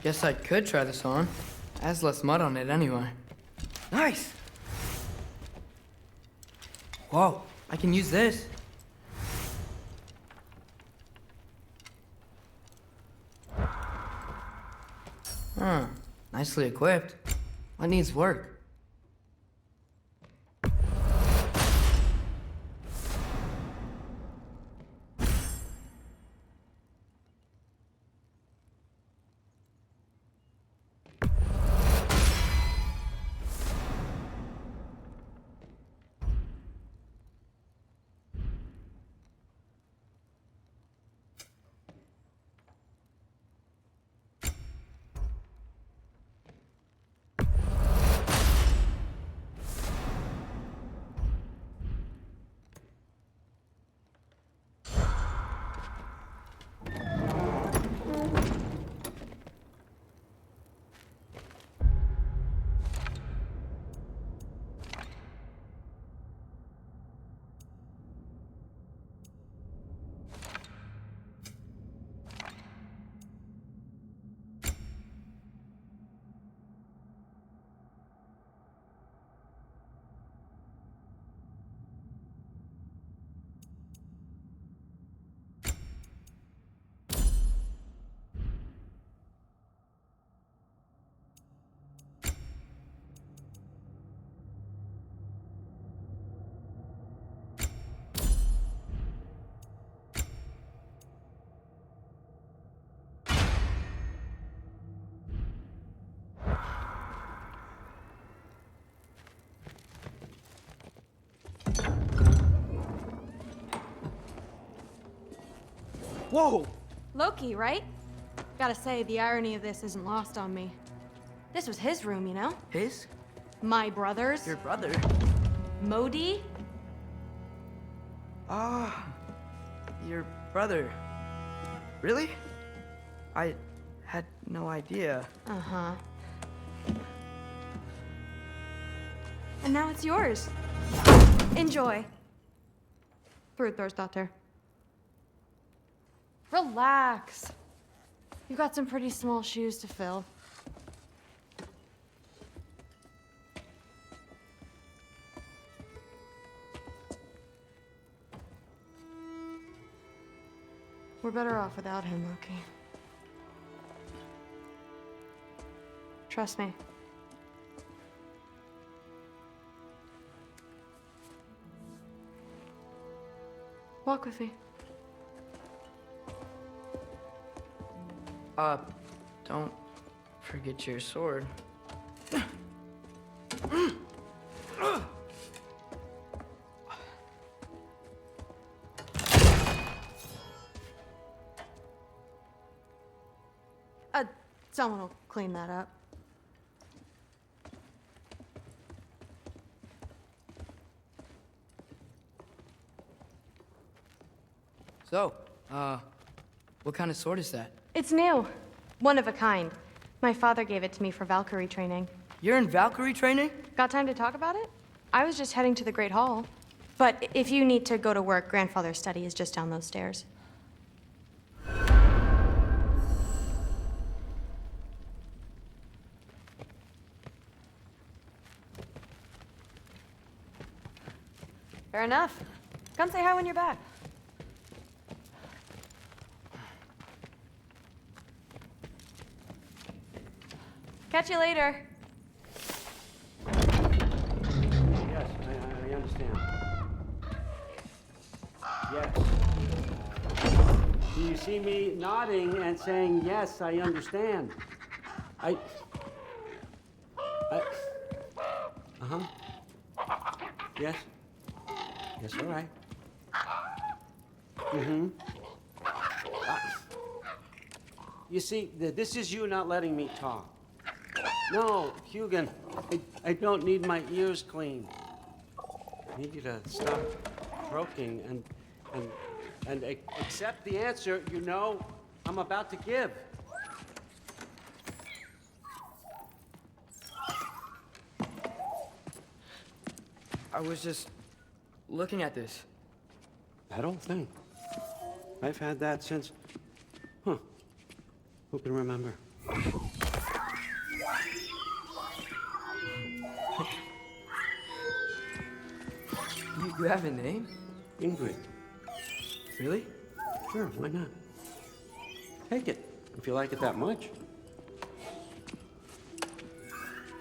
Guess I could try this on. It has less mud on it anyway. Nice! Whoa, I can use this. Huh, nicely equipped. What needs work? Whoa! Loki, right? Gotta say, the irony of this isn't lost on me. This was his room, you know? His? My brother's. Your brother? Modi? Ah, your brother. Really? I had no idea. Uh-huh. And now it's yours. Enjoy. Fruthdóttir. Relax. You've got some pretty small shoes to fill. We're better off without him, Loki. Trust me. Walk with me. Don't forget your sword. Someone will clean that up. So, what kind of sword is that? It's new. One of a kind. My father gave it to me for Valkyrie training. You're in Valkyrie training? Got time to talk about it? I was just heading to the Great Hall. But if you need to go to work, Grandfather's study is just down those stairs. Fair enough. Come say hi when you're back. Catch you later. Yes, I understand. Yes. Do you see me nodding and saying, yes, I understand? Uh-huh. Yes. Yes, all right. Mm-hmm. You see, this is you not letting me talk. No, Hugin, I don't need my ears cleaned. I need you to stop croaking and accept the answer you know I'm about to give. I was just looking at this. That old thing. I've had that since... Huh. Who can remember? You have a name? Ingrid. Really? Sure, why not? Take it, if you like it that much.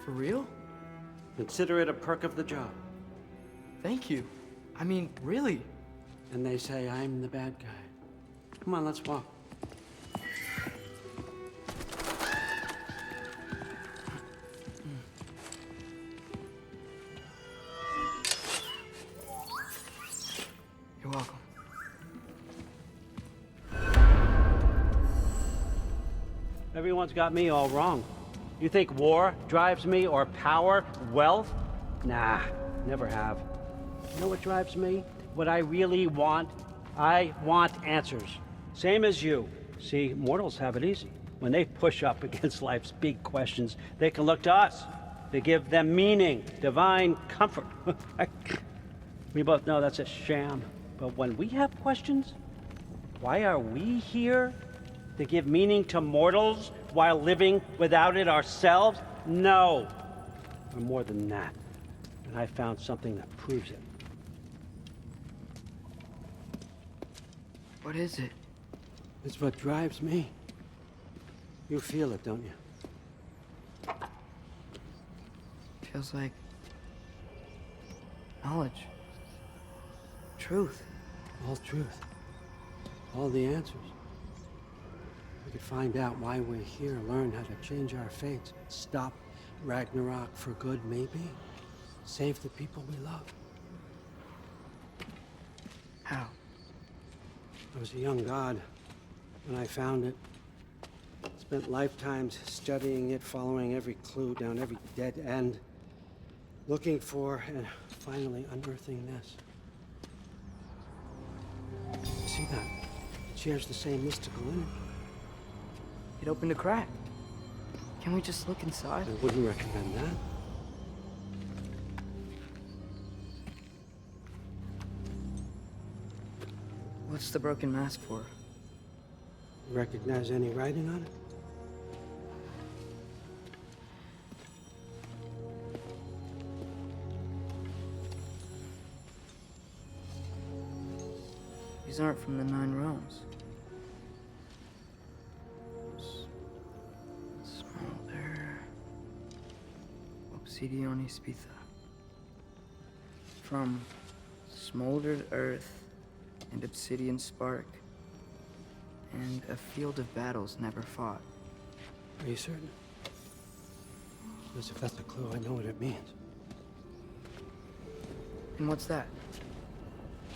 For real? Consider it a perk of the job. Thank you. I mean, really. And they say I'm the bad guy. Come on, let's walk. You're welcome. Everyone's got me all wrong. You think war drives me, or power, wealth? Nah, never have. You know what drives me? What I really want? I want answers. Same as you. See, mortals have it easy. When they push up against life's big questions, they can look to us. They give them meaning, divine comfort. We both know that's a sham. But when we have questions, why are we here? To give meaning to mortals while living without it ourselves? No. We're more than that. And I found something that proves it. What is it? It's what drives me. You feel it, don't you? Feels like knowledge. Truth. All truth. All the answers. We could find out why we're here, learn how to change our fates, stop Ragnarok for good, maybe. Save the people we love. How? I was a young god when I found it. Spent lifetimes studying it, following every clue down every dead end, looking for and finally unearthing this. See that? It shares the same mystical energy. It opened a crack. Can we just look inside? I wouldn't recommend that. What's the broken mask for? Recognize any writing on it? These aren't from the Nine Realms. Smolder. Obsidione Spitha. From smoldered earth and obsidian spark, and a field of battles never fought. Are you certain? Because if that's a clue, I know what it means. And what's that?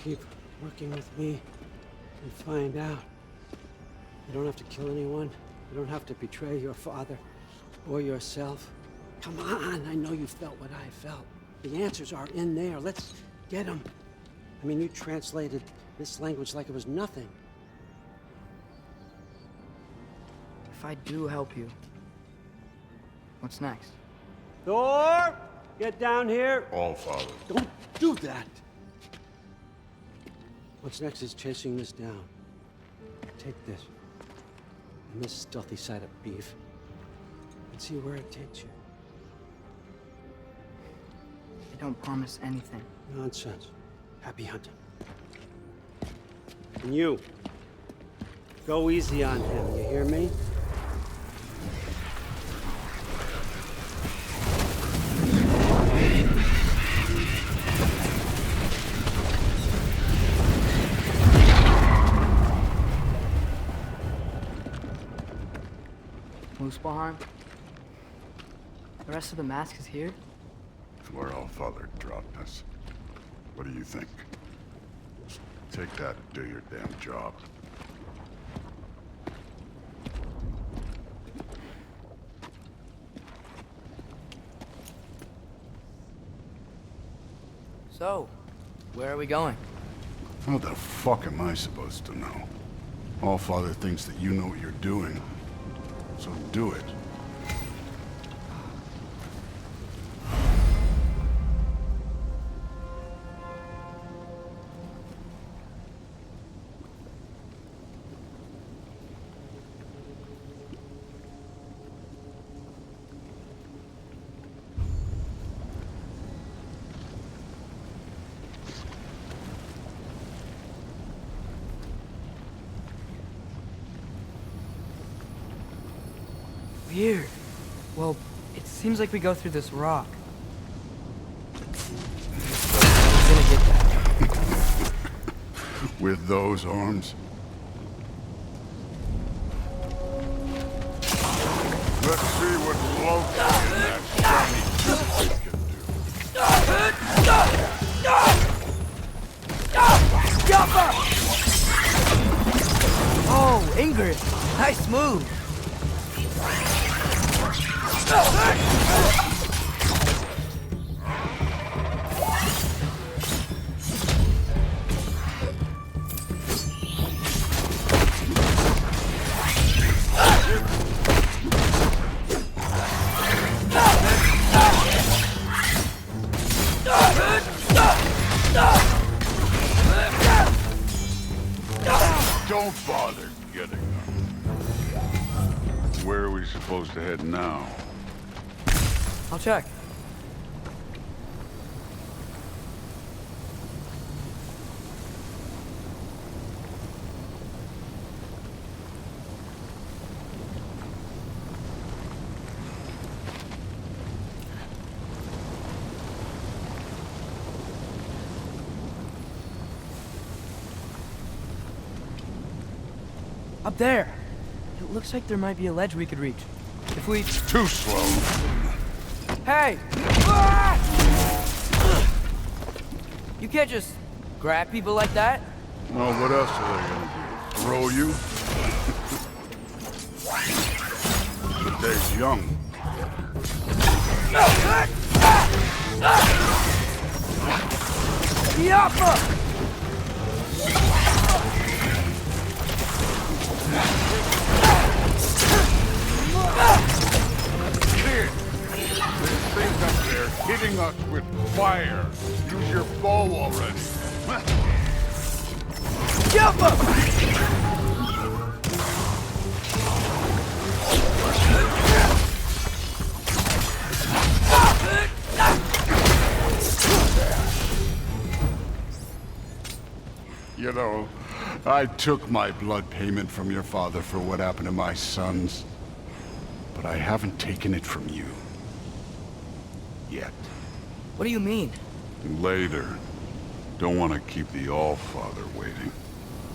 Keep working with me and find out. You don't have to kill anyone. You don't have to betray your father or yourself. Come on, I know you felt what I felt. The answers are in there. Let's get them. I mean, you translated this language like it was nothing. If I do help you, what's next? Thor! Get down here! All father. Don't do that! What's next is chasing this down. Take this, and this stealthy side of beef, and see where it takes you. I don't promise anything. Nonsense. Happy hunting. And you, go easy on him, you hear me? Muspelheim? The rest of the mask is here? It's where all father dropped us. What do you think? Take that and do your damn job. So, where are we going? How the fuck am I supposed to know? All father thinks that you know what you're doing. So do it. Weird. Well, it seems like we go through this rock. I'm gonna get that. With those arms? Let's see what Loki and that shiny toothpick can do. Oh, Ingrid! Nice move! Don't bother getting them. Where are we supposed to head now? I'll check. Up there! It looks like there might be a ledge we could reach. If we... Too slow. Hey! Ah! You can't just grab people like that. Well, what else are they gonna do? Throw you? The day's young. Yappa! Kid, there's things up there hitting us with fire. Use your bow already. Yappa! You know, I took my blood payment from your father for what happened to my sons. But I haven't taken it from you. Yet. What do you mean? Later. Don't want to keep the All-Father waiting.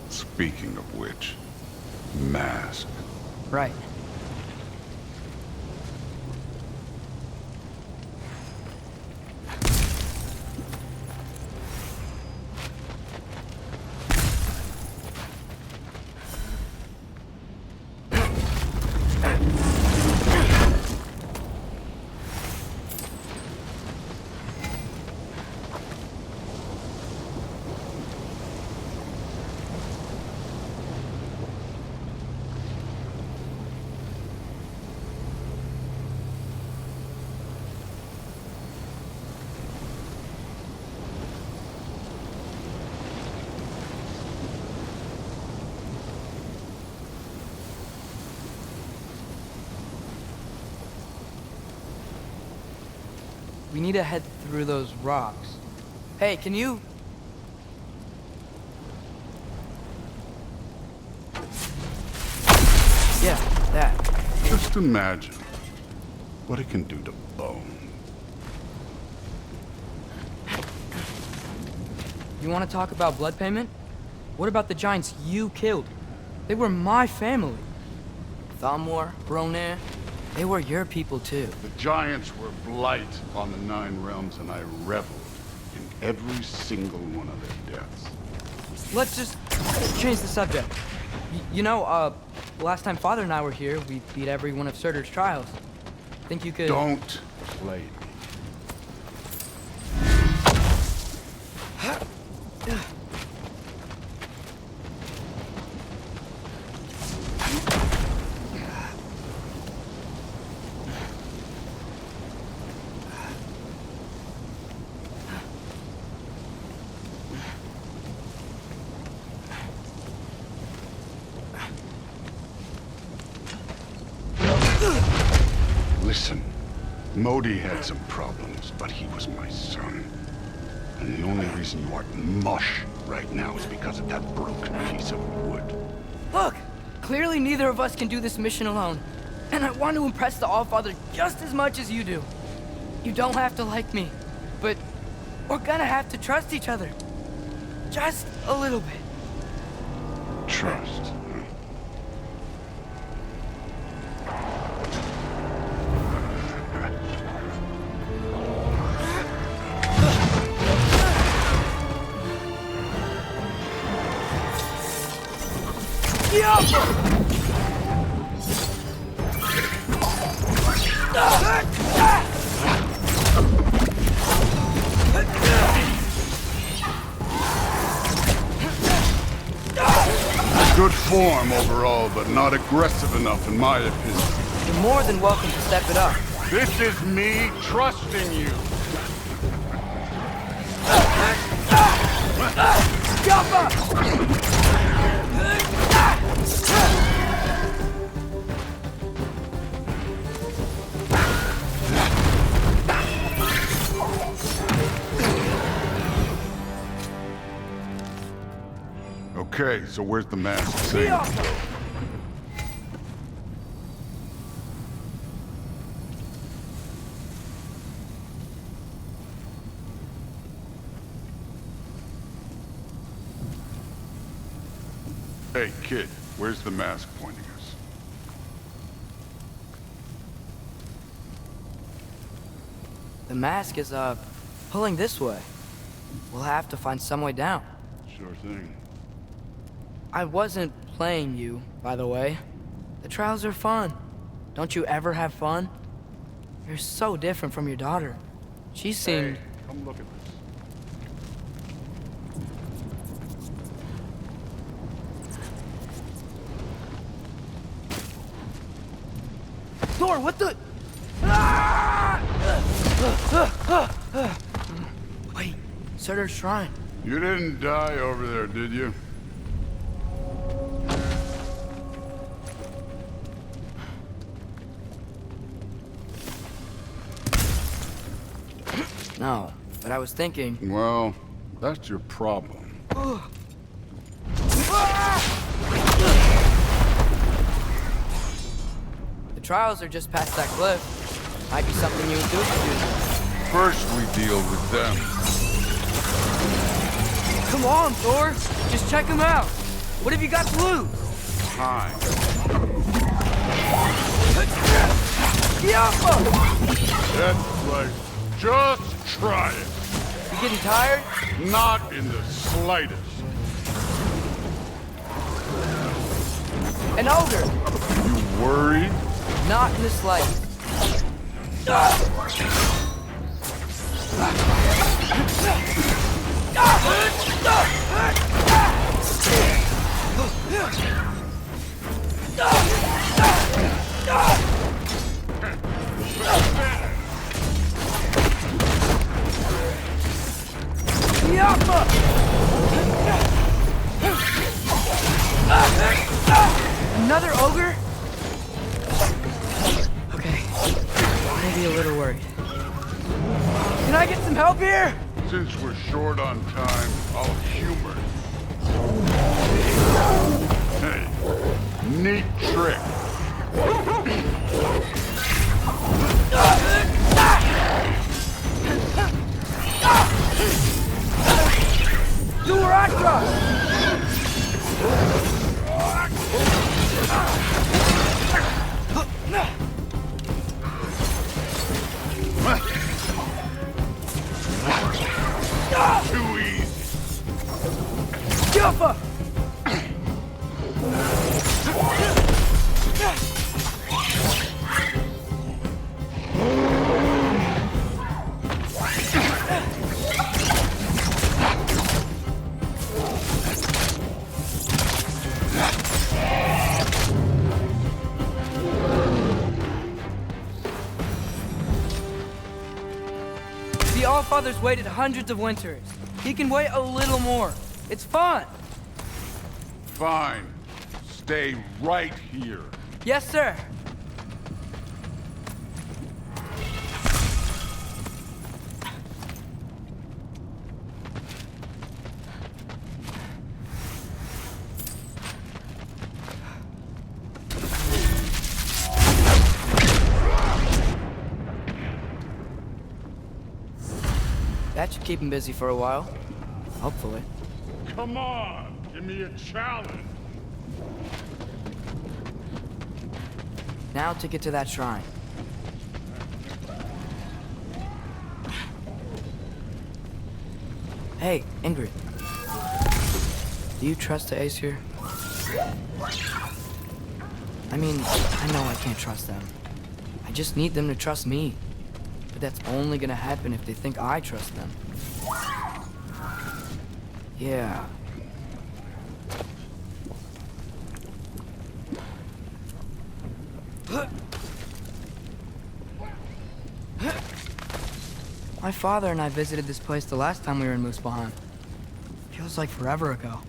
Speaking of which, mask. Right. We need to head through those rocks. Hey, can you... Yeah, that. Just imagine what it can do to bone. You want to talk about blood payment? What about the giants you killed? They were my family. Thamor, Bronir, they were your people too. The giants were blight on the Nine Realms, and I reveled in every single one of their deaths. Let's just change the subject. You know, last time Father and I were here, we beat every one of Surtur's trials. Think you could... Don't play me. Listen, Modi had some problems, but he was my son. And the only reason you are mush right now is because of that broken piece of wood. Look! Clearly neither of us can do this mission alone. And I want to impress the Allfather just as much as you do. You don't have to like me, but we're gonna have to trust each other. Just a little bit. Trust. Good form overall, but not aggressive enough in my opinion. You're more than welcome to step it up. This is me trusting you. Jump up! Okay, so where's the mask thing? Hey, kid, where's the mask pointing us? The mask is, pulling this way. We'll have to find some way down. Sure thing. I wasn't playing you, by the way. The trials are fun. Don't you ever have fun? You're so different from your daughter. She seemed... Hey, come look at this. Thor, what the... Wait, Surtur's shrine. You didn't die over there, did you? No, but I was thinking... Well, that's your problem. The trials are just past that cliff. Might be something you and Duke could do. First, we deal with them. Come on, Thor! Just check them out! What have you got to lose? Time. That's right. Just try it. You getting tired? Not in the slightest. An ogre! You worried? Not in the slightest. Another ogre? Okay, maybe a little worried. Can I get some help here? Since we're short on time, I'll humor you. Hey, neat trick. Do where I trust! Too easy. Jump up! The Allfather's waited hundreds of winters. He can wait a little more. It's fun. Fine. Stay right here. Yes, sir. That should keep him busy for a while. Hopefully. Come on, give me a challenge. Now to get to that shrine. Hey, Ingrid. Do you trust the Aesir? I mean, I know I can't trust them. I just need them to trust me. But that's only gonna happen if they think I trust them. Yeah. My father and I visited this place the last time we were in Muspelheim. Feels like forever ago.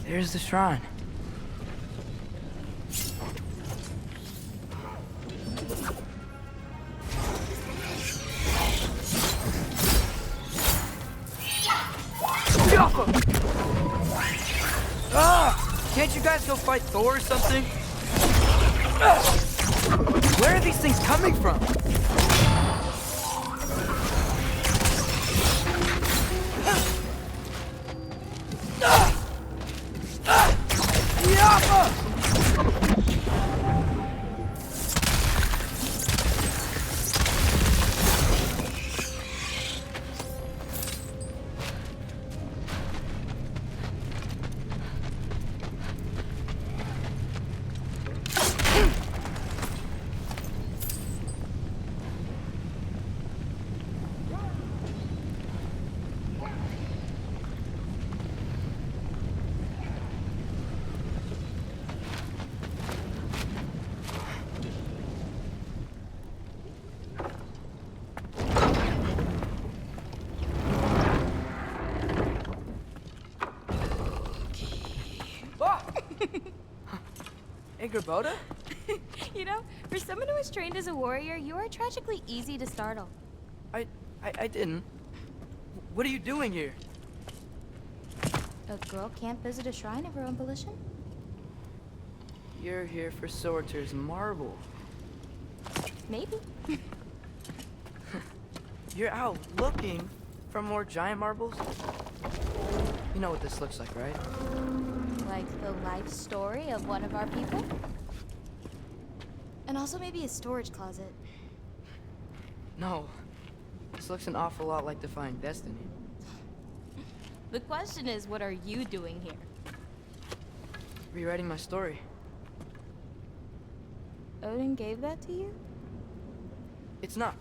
There's the shrine. Can't you guys go fight Thor or something? Where are these things coming from? Boda? You know, for someone who was trained as a warrior, you are tragically easy to startle. I didn't. What are you doing here? A girl can't visit a shrine of her own volition? You're here for Sorter's marble. Maybe. You're out looking for more giant marbles? You know what this looks like, right? Like the life story of one of our people? And also maybe a storage closet. No. This looks an awful lot like Defying Destiny. The question is, what are you doing here? Rewriting my story. Odin gave that to you? It's not.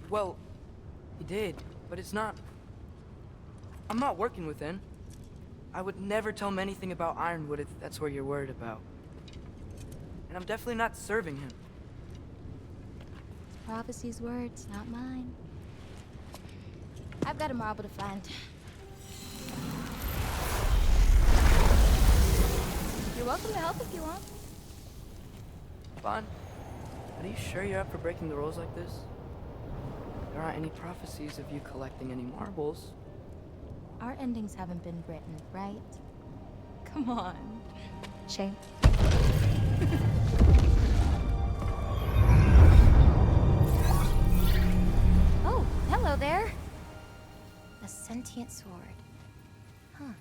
Well, he did, but it's not. I'm not working with him. I would never tell him anything about Ironwood if that's what you're worried about. And I'm definitely not serving him. Prophecy's words, not mine. I've got a marble to find. You're welcome to help if you want. Bon, are you sure you're up for breaking the rules like this? There aren't any prophecies of you collecting any marbles. Our endings haven't been written, right? Come on. Shame. Oh, hello there. A sentient sword. Huh.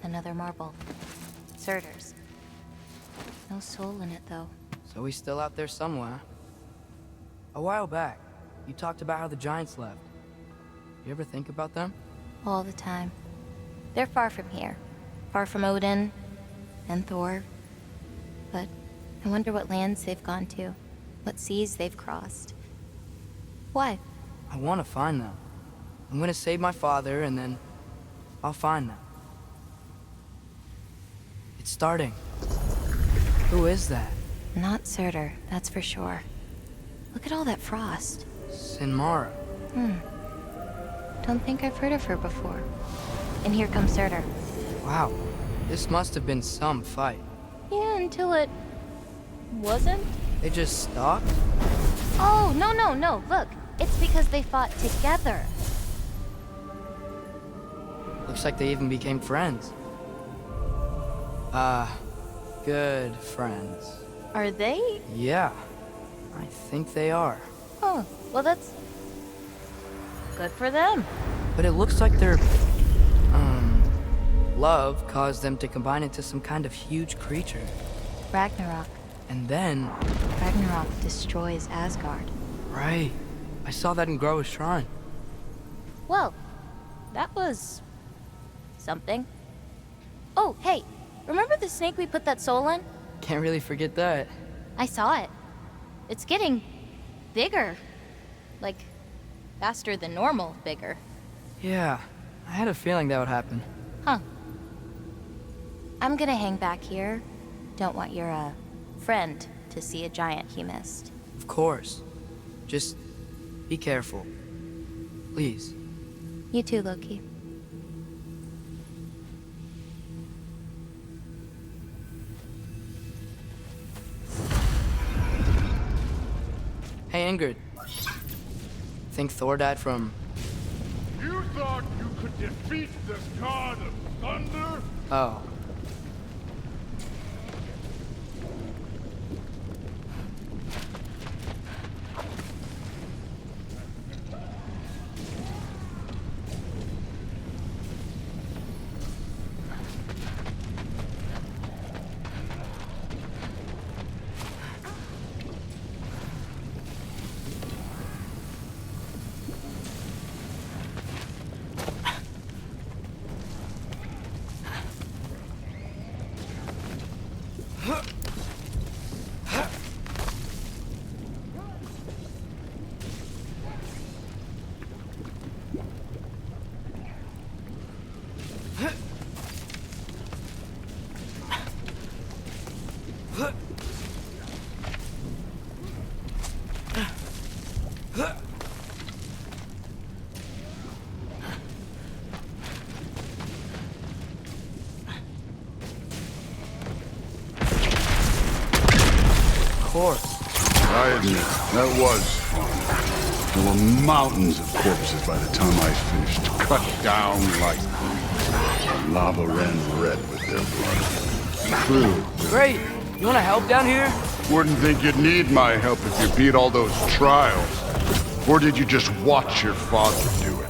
Another marble. Surtur's. No soul in it, though. So he's still out there somewhere. A while back, you talked about how the giants left. You ever think about them? All the time. They're far from here. Far from Odin. and Thor. But I wonder what lands they've gone to, what seas they've crossed. Why? I want to find them. I'm gonna save my father, and then I'll find them. It's starting. Who is that? Not Surtur, that's for sure. Look at all that frost. Sinmara. Don't think I've heard of her before. And here comes Surtur. Wow. This must have been some fight. Yeah, until it... wasn't? They just stopped? Oh, no. Look, it's because they fought together. Looks like they even became friends. Good friends. Are they? Yeah, I think they are. Oh, well that's... good for them. But it looks like their, love caused them to combine into some kind of huge creature. Ragnarok. And then... Ragnarok destroys Asgard. Right. I saw that in Groa's shrine. Well, that was... something. Oh, hey, remember the snake we put that soul in? Can't really forget that. I saw it. It's getting... bigger. Like, faster than normal bigger. Yeah, I had a feeling that would happen. Huh. I'm gonna hang back here. Don't want your, friend to see a giant he missed. Of course. Just be careful. Please. You too, Loki. Hey, Ingrid. Think Thor died from... You thought you could defeat the god of thunder? Oh. I admit, that was fun. There were mountains of corpses by the time I finished, cut down like lava ran red with their blood. True. Great! You wanna help down here? Wouldn't think you'd need my help if you beat all those trials. Or did you just watch your father do it?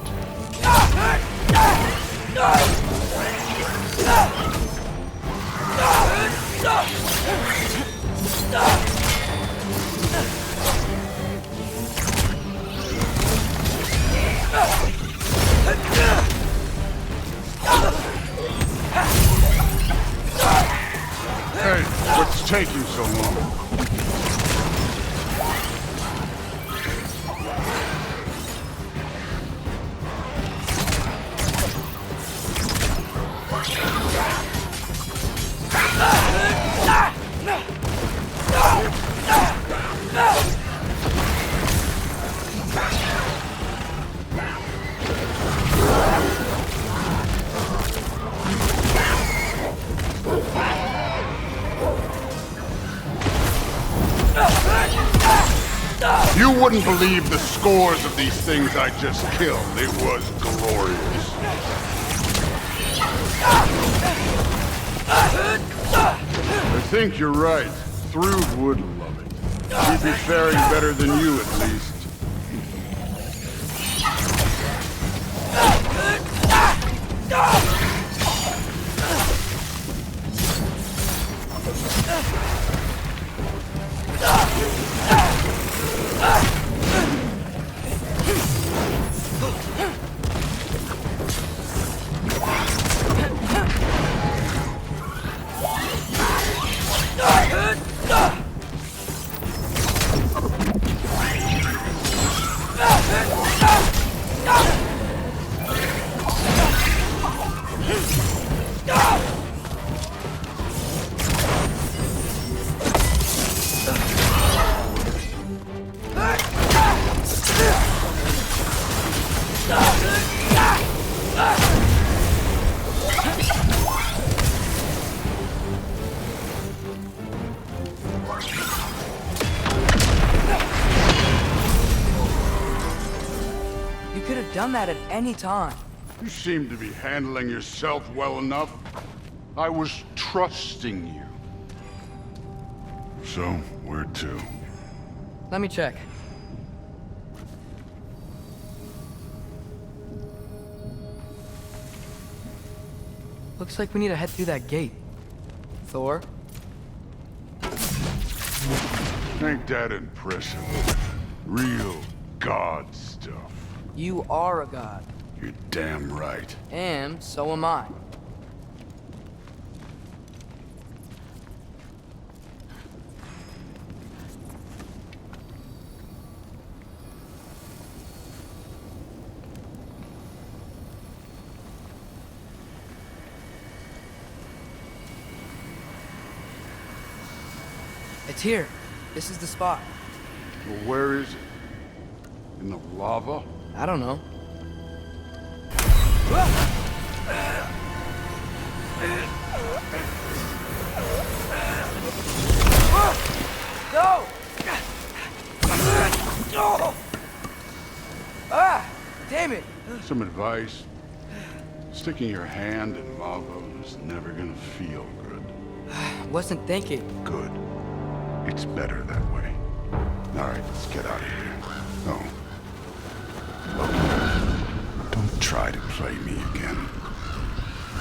Hey, what's taking so long? You wouldn't believe the scores of these things I just killed. It was glorious. I think you're right. Thrud would love it. He'd be faring better than you, at least. You could have done that at any time. You seem to be handling yourself well enough. I was trusting you. So, where to? Let me check. Looks like we need to head through that gate. Thor? Ain't that impressive? Real god stuff. You are a god. You're damn right. And so am I. It's here. This is the spot. Well, where is it? In the lava? I don't know. No! Ah! Damn it! Some advice. Sticking your hand in lava is never gonna feel good. Wasn't thinking. Good. It's better that way. All right, let's get out of here. Oh. Look, don't try to play me again.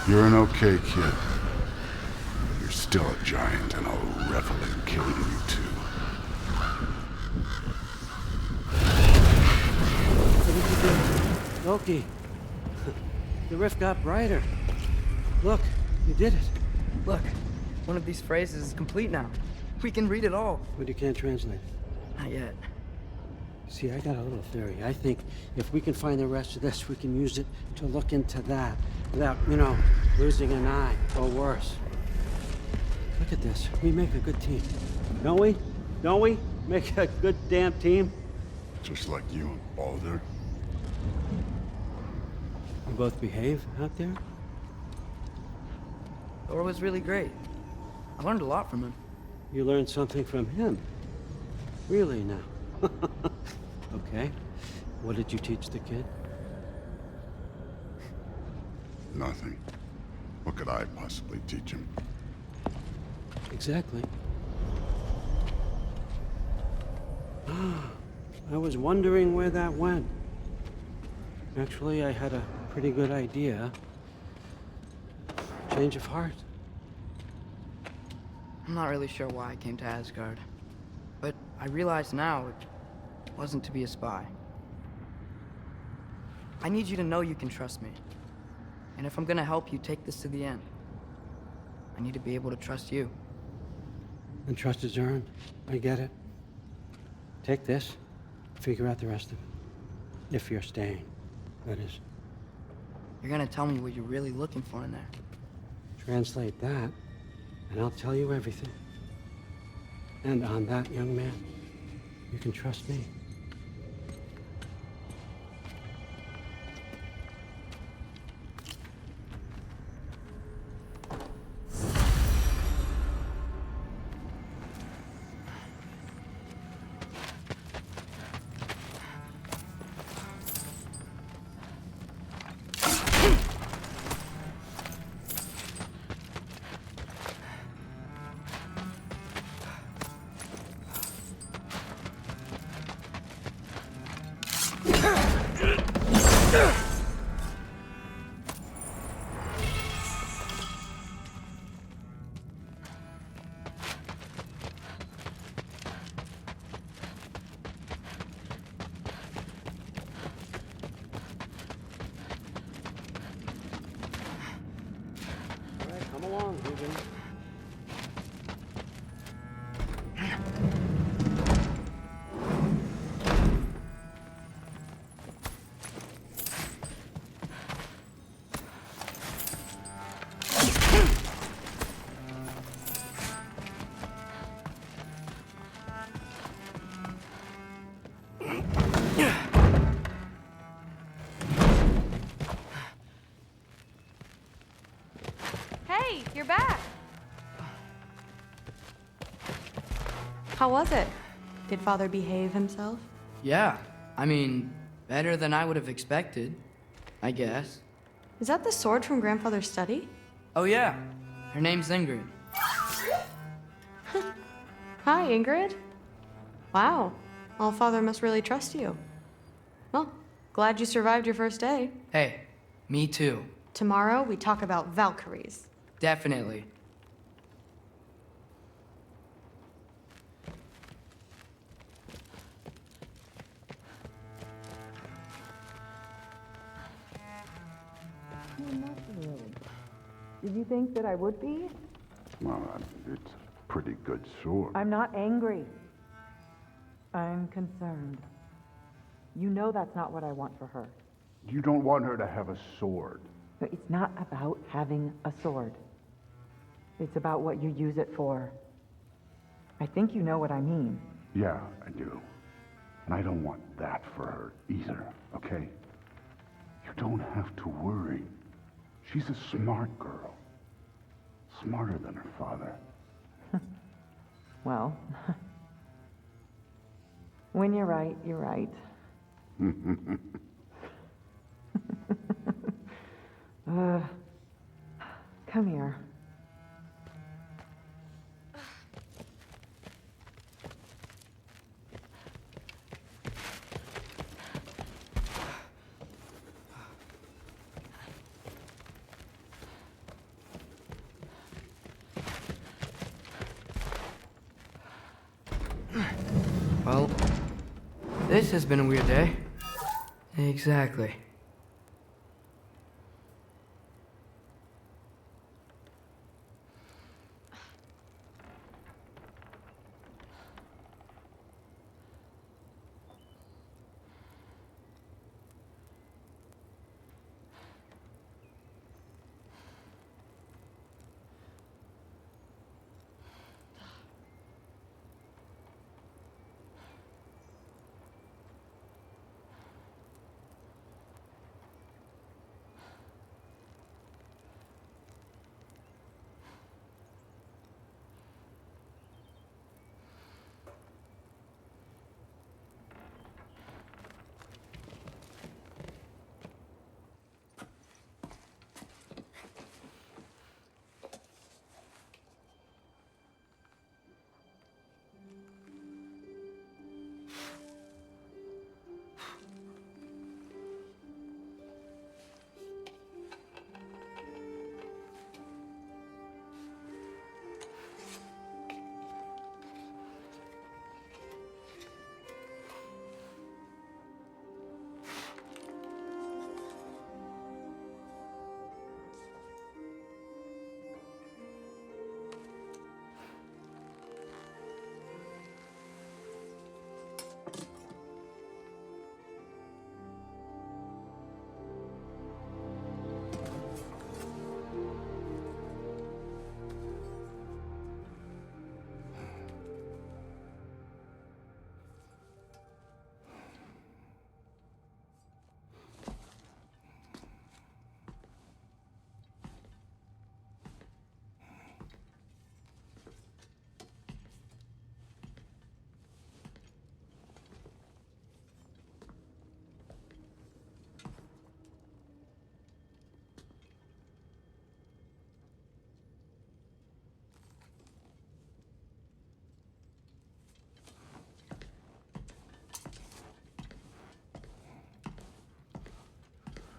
You're an okay kid. You're still a giant, and I'll revel in killing you too. Loki, the rift got brighter. Look, you did it. Look, one of these phrases is complete now. We can read it all. But you can't translate it. Not yet. See, I got a little theory. I think if we can find the rest of this, we can use it to look into that without, losing an eye or worse. Look at this. We make a good team. Don't we? Don't we? Make a good damn team? Just like you and Baldur. We both behave out there? Thor was really great. I learned a lot from him. You learned something from him. Really now? Okay. What did you teach the kid? Nothing. What could I possibly teach him? Exactly. I was wondering where that went. Actually, I had a pretty good idea. Change of heart. I'm not really sure why I came to Asgard. But I realize now it wasn't to be a spy. I need you to know you can trust me. And if I'm gonna help you take this to the end, I need to be able to trust you. And trust is earned. I get it. Take this. Figure out the rest of it. If you're staying, that is. You're gonna tell me what you're really looking for in there. Translate that, and I'll tell you everything. And on that, young man, you can trust me. How was it? Did Father behave himself? Yeah, I mean, better than I would have expected, I guess. Is that the sword from Grandfather's study? Oh yeah, her name's Ingrid. Hi, Ingrid. Wow, All-Father must really trust you. Well, glad you survived your first day. Hey, me too. Tomorrow, we talk about Valkyries. Definitely. Did you think that I would be? Well, it's a pretty good sword. I'm not angry. I'm concerned. You know that's not what I want for her. You don't want her to have a sword. No, it's not about having a sword. It's about what you use it for. I think you know what I mean. Yeah, I do. And I don't want that for her either, okay? You don't have to worry. She's a smart girl. Smarter than her father. Well, when you're right, you're right. Come here. Well, this has been a weird day. Exactly.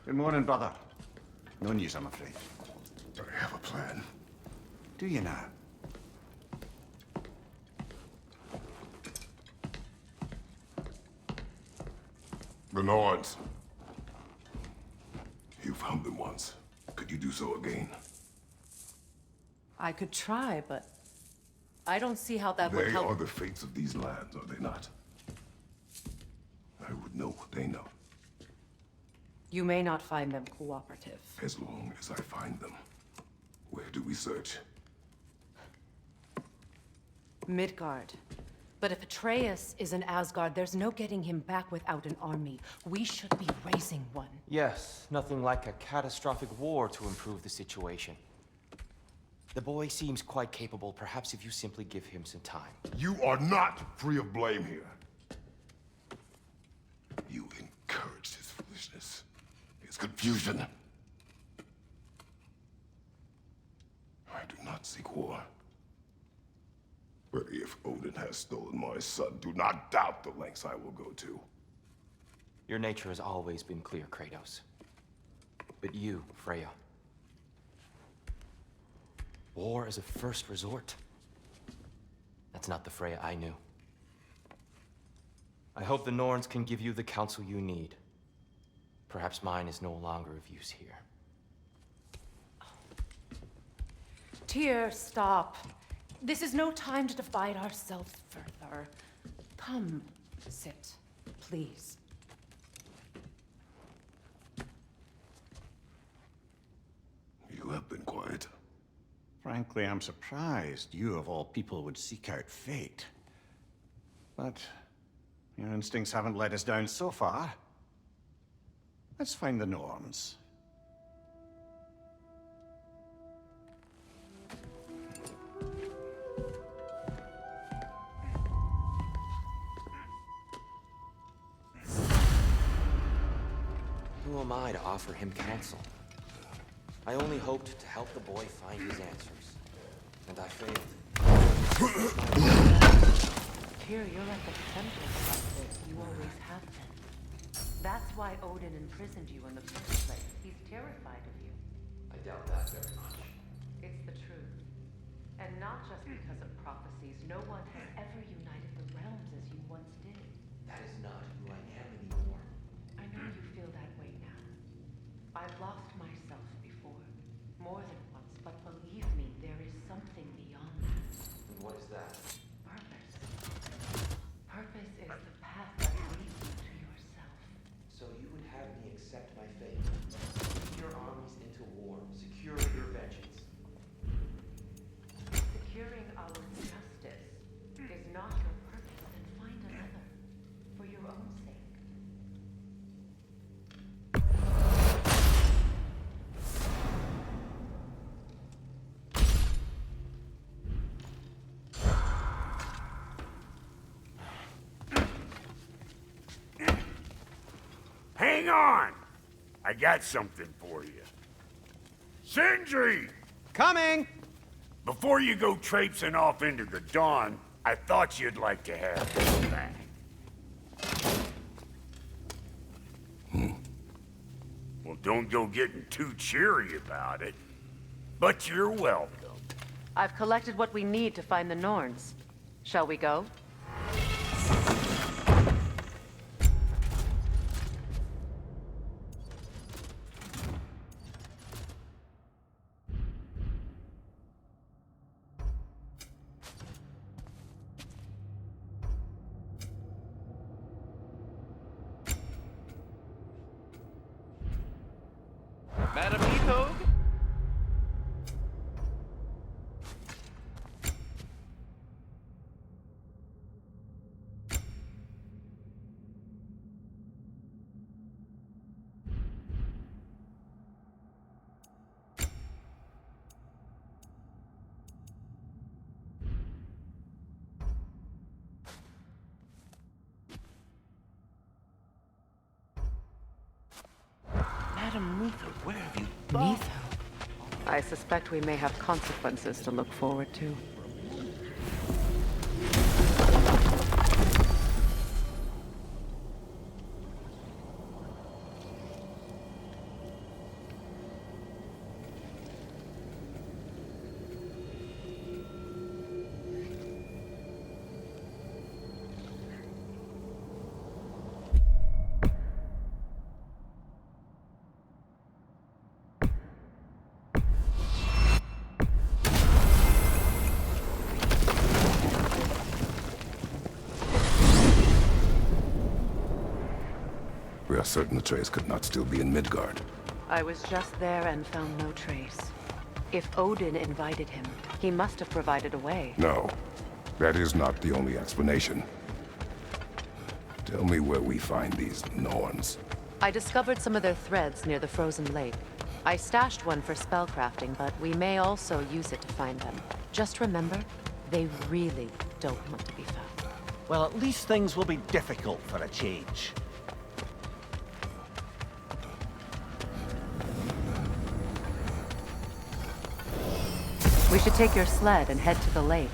Good morning, brother. No news, I'm afraid. I have a plan. Do you now? The Lords. You found them once. Could you do so again? I could try, but I don't see how that would They help. are the fates of these lands, are they not? I would know what they know, You may not find them cooperative. as long as I find them. Where do we search? Midgard. But if Atreus is in Asgard, there's no getting him back without an army. We should be raising one. Yes, nothing like a catastrophic war to improve the situation. The boy seems quite capable. Perhaps if you simply give him some time. You are not free of blame here. You encouraged his foolishness, his confusion. I do not seek war. But if Odin has stolen my son, do not doubt the lengths I will go to. Your nature has always been clear, Kratos. But you, Freya. War as a first resort. That's not the Freya I knew. I hope the Norns can give you the counsel you need. Perhaps mine is no longer of use here. Tyr, stop. This is no time to divide ourselves further. Come, sit, please. You have been quiet. Frankly, I'm surprised you of all people would seek out fate. But your instincts haven't let us down so far. Let's find the Norns. Who am I to offer him counsel? I only hoped to help the boy find his answers. And I failed. Tyr, you're at the center of it. You always have been. That's why Odin imprisoned you in the first place. He's terrified of you. I doubt that very much. It's the truth. And not just because of prophecies. No one has ever united the realms as you once did. That is not who I am anymore. I know you feel that way now. I've lost myself before. More than once, but believe me, there is something beyond that. And what is that? Purpose. Purpose is the path that leads you to yourself. So you would have me accept my fate? Lead your armies into war, secure your vengeance. Securing our justice is not your purpose, then find another. For your own sake. Hang on! I got something for you. Sindri! Coming! Before you go traipsing off into the dawn, I thought you'd like to have this back. Well, don't go getting too cheery about it. But you're welcome. I've collected what we need to find the Norns. Shall we go? Madam Etog? Madam Luther, where have you gone? Neither. I suspect we may have consequences to look forward to. We are certain the trace could not still be in Midgard. I was just there and found no trace. If Odin invited him, he must have provided a way. No, that is not the only explanation. Tell me where we find these Norns. I discovered some of their threads near the frozen lake. I stashed one for spellcrafting, but we may also use it to find them. Just remember, they really don't want to be found. Well, at least things will be difficult for a change. We should take your sled and head to the lake.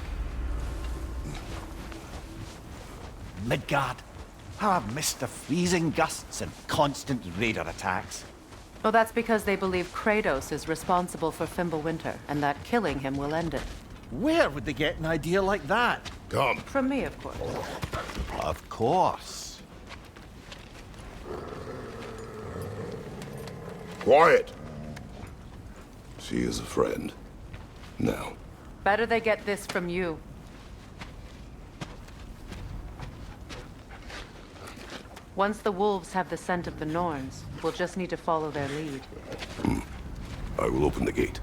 Midgard. How I've missed the freezing gusts and constant raider attacks. Well, that's because they believe Kratos is responsible for Fimbulwinter, and that killing him will end it. Where would they get an idea like that? Come. From me, of course. Of course. Quiet. She is a friend. Now. Better they get this from you. Once the wolves have the scent of the Norns, we'll just need to follow their lead. I will open the gate.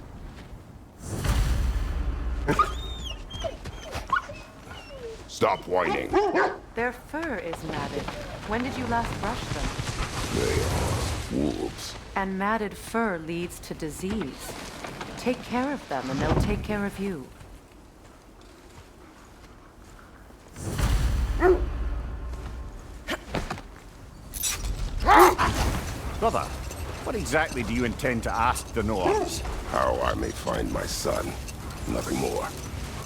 Stop whining. Their fur is matted. When did you last brush them? They are wolves. And matted fur leads to disease. Take care of them, and they'll take care of you. Brother, what exactly do you intend to ask the Norns? How I may find my son. Nothing more.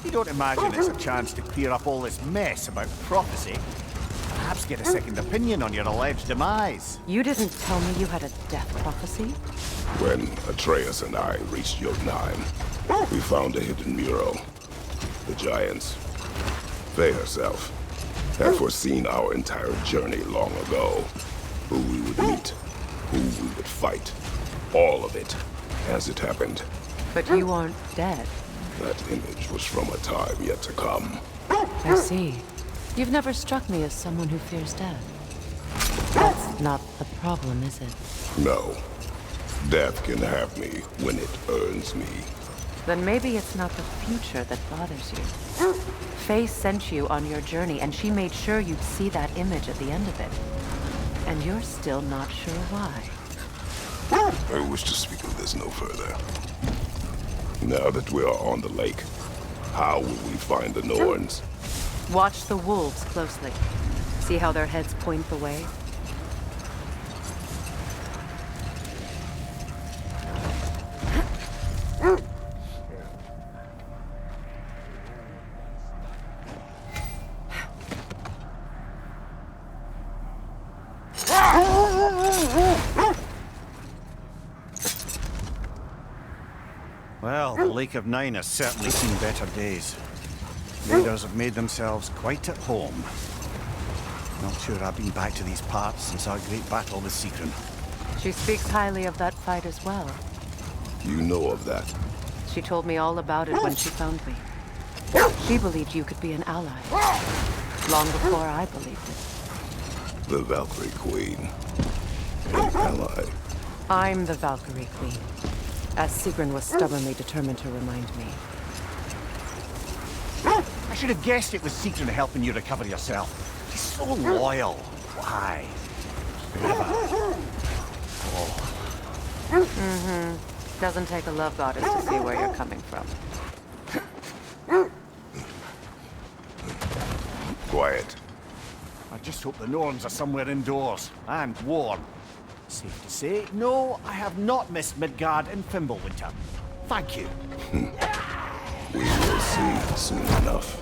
You don't imagine it's a chance to clear up all this mess about prophecy? Perhaps get a second opinion on your alleged demise. You didn't tell me you had a death prophecy? When Atreus and I reached Jotunheim, we found a hidden mural. The giants, they herself, had foreseen our entire journey long ago. Who we would meet, who we would fight. All of it, as it happened. But you aren't dead. That image was from a time yet to come. I see. You've never struck me as someone who fears death. That's not the problem, is it? No. Death can have me when it earns me. Then maybe it's not the future that bothers you. Faye sent you on your journey, and she made sure you'd see that image at the end of it. And you're still not sure why. I wish to speak of this no further. Now that we are on the lake, how will we find the Norns? Watch the wolves closely. See how their heads point the way? Well, the Lake of Nine has certainly seen better days. Raiders have made themselves quite at home. Not sure I've been back to these parts since our great battle with Sigrun. She speaks highly of that fight as well. You know of that? She told me all about it when she found me. She believed you could be an ally. Long before I believed it. The Valkyrie Queen. An ally. I'm the Valkyrie Queen, as Sigrun was stubbornly determined to remind me. I should have guessed it was Sigrun helping you recover yourself. She's so loyal. Why? Doesn't take a love goddess to see where you're coming from. Quiet. I just hope the Norns are somewhere indoors and warm. Safe to say, no, I have not missed Midgard and Fimbulwinter. Thank you. We will see soon enough.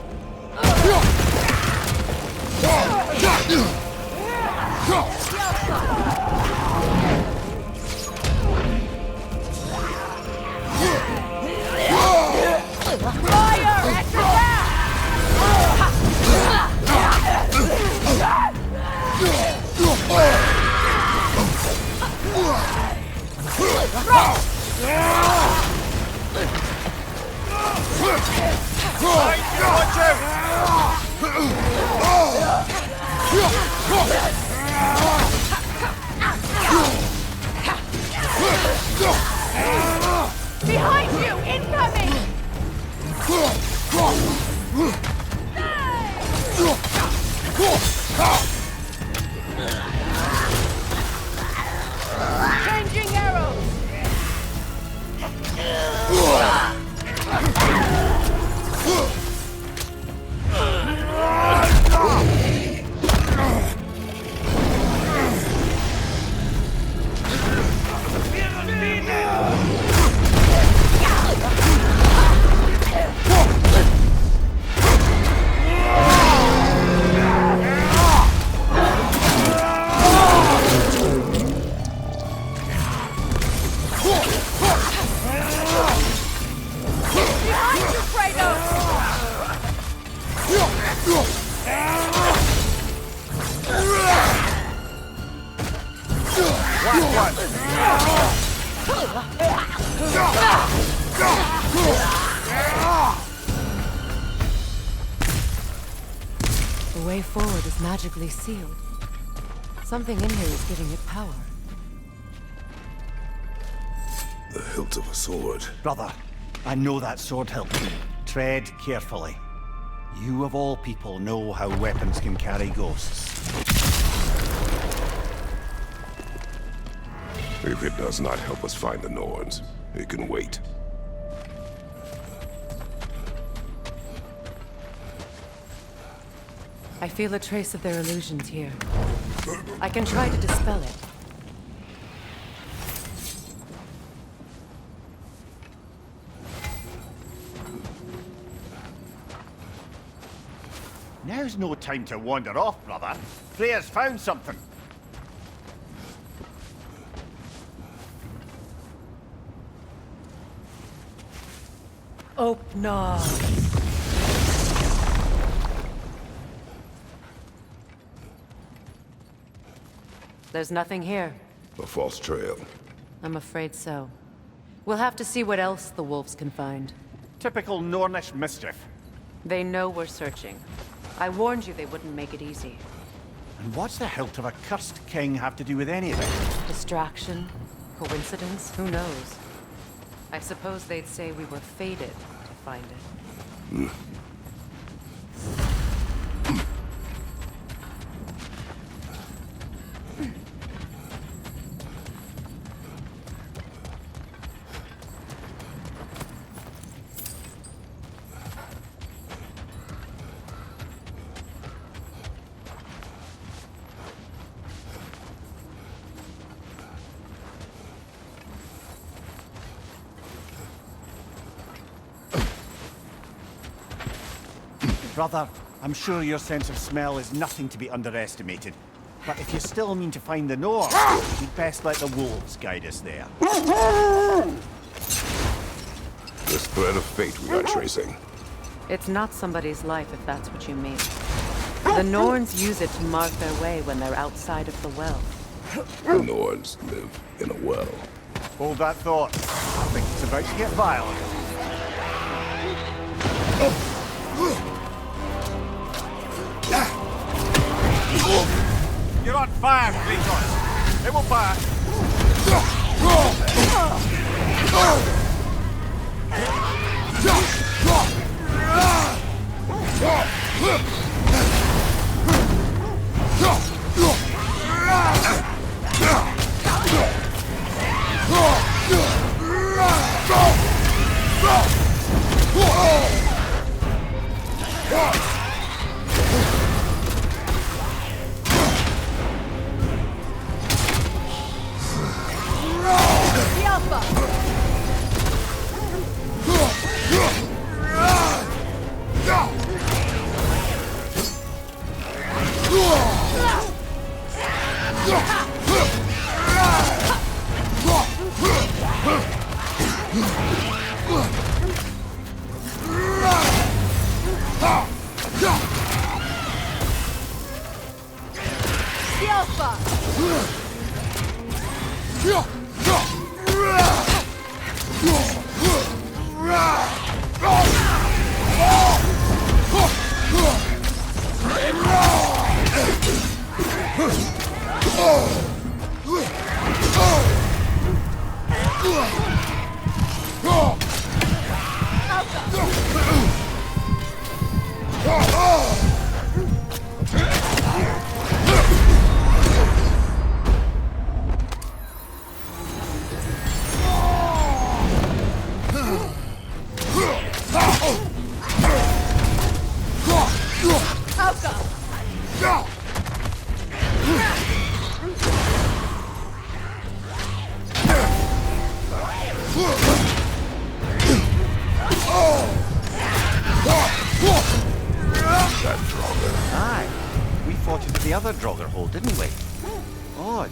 Behind you! Incoming! Changing arrows! The way forward is magically sealed. Something in here is giving it power. The hilt of a sword. Brother, I know that sword hilt. Tread carefully. You of all people know how weapons can carry ghosts. If it does not help us find the Norns, it can wait. I feel a trace of their illusions here. I can try to dispel it. Now's no time to wander off, brother. Freya's found something. Open. There's nothing here. A false trail. I'm afraid so. We'll have to see what else the wolves can find. Typical Nornish mischief. They know we're searching. I warned you they wouldn't make it easy. And what's the hilt of a cursed king have to do with any of it? Distraction? Coincidence? Who knows? I suppose they'd say we were fated to find it. Brother, I'm sure your sense of smell is nothing to be underestimated. But if you still mean to find the North, you'd best let the wolves guide us there. This thread of fate we are tracing. It's not somebody's life, if that's what you mean. The Norns use it to mark their way when they're outside of the well. The Norns live in a well. Hold that thought. I think it's about to get violent. You're on fire, Kratos. It will fire. Aye. We fought into the other Draugr hole, didn't we? Odd.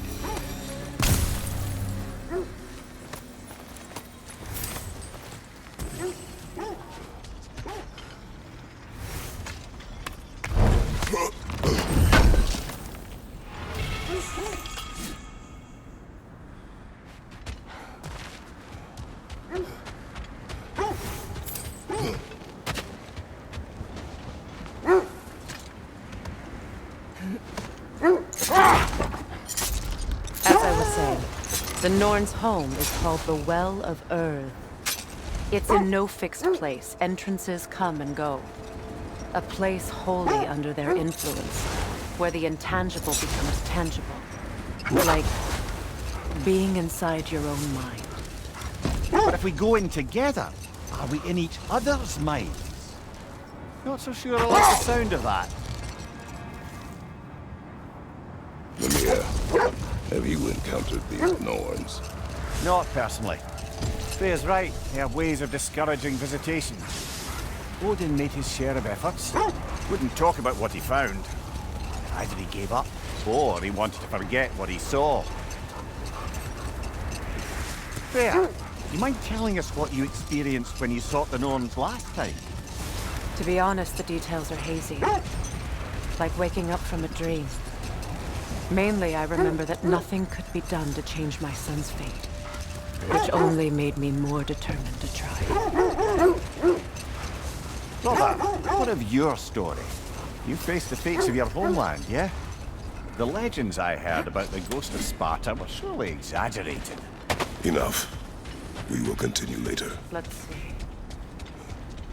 The Norn's home is called the Well of Earth. It's in no fixed place. Entrances come and go. A place wholly under their influence, where the intangible becomes tangible. Like being inside your own mind. But if we go in together, are we in each other's minds? Not so sure I like the sound of that. Mimir, have you encountered these Norns? Not personally. Freya's right. They have ways of discouraging visitation. Odin made his share of efforts. Wouldn't talk about what he found. Either he gave up, or he wanted to forget what he saw. Freya, you mind telling us what you experienced when you sought the Norns last time? To be honest, the details are hazy. Like waking up from a dream. Mainly, I remember that nothing could be done to change my son's fate. Which only made me more determined to try. Brother, what of your story? You faced the fates of your homeland, yeah? The legends I heard about the ghost of Sparta were surely exaggerated. Enough. We will continue later. Let's see.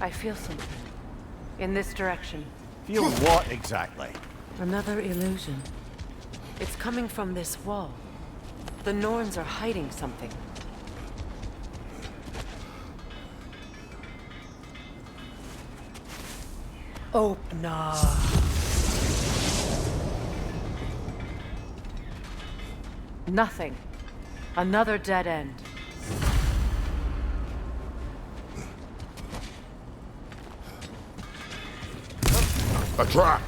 I feel something. In this direction. Feel what exactly? Another illusion. It's coming from this wall. The Norns are hiding something. Oh, nah. Nothing. Another dead end. A trap!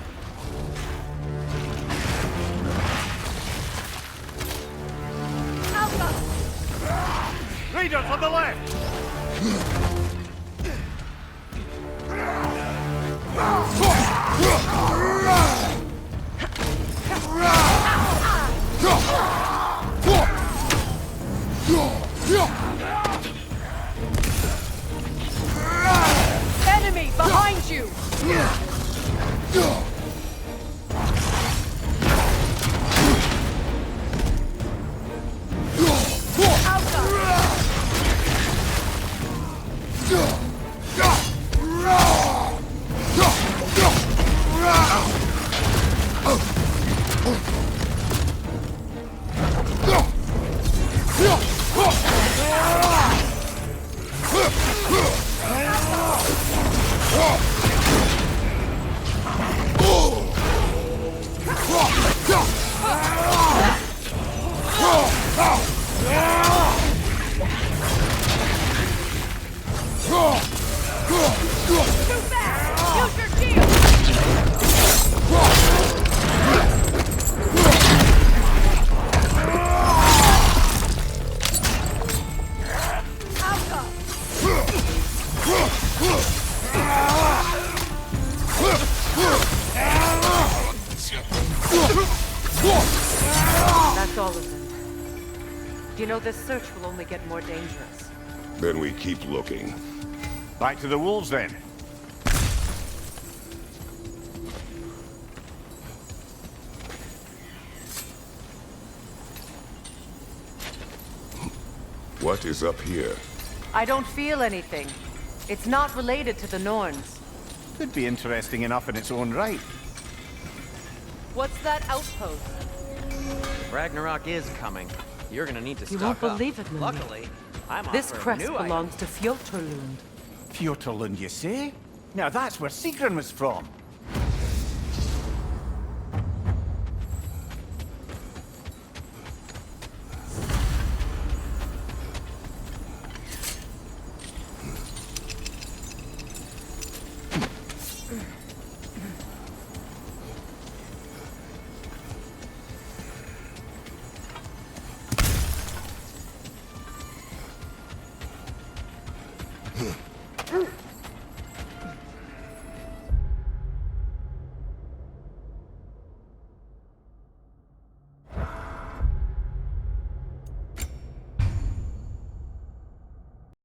Raiders on the left! Enemy behind you! That's all of them. You know, this search will only get more dangerous. Then we keep looking. Back to the wolves then. What is up here? I don't feel anything. It's not related to the Norns. Could be interesting enough in its own right. What's that outpost? Ragnarok is coming. You're gonna need to You stock won't up. believe it, Mimir. Luckily, I'm This offering crest new belongs to Fjotturlund. Fjotturlund, you say? Now that's where Sigrun was from.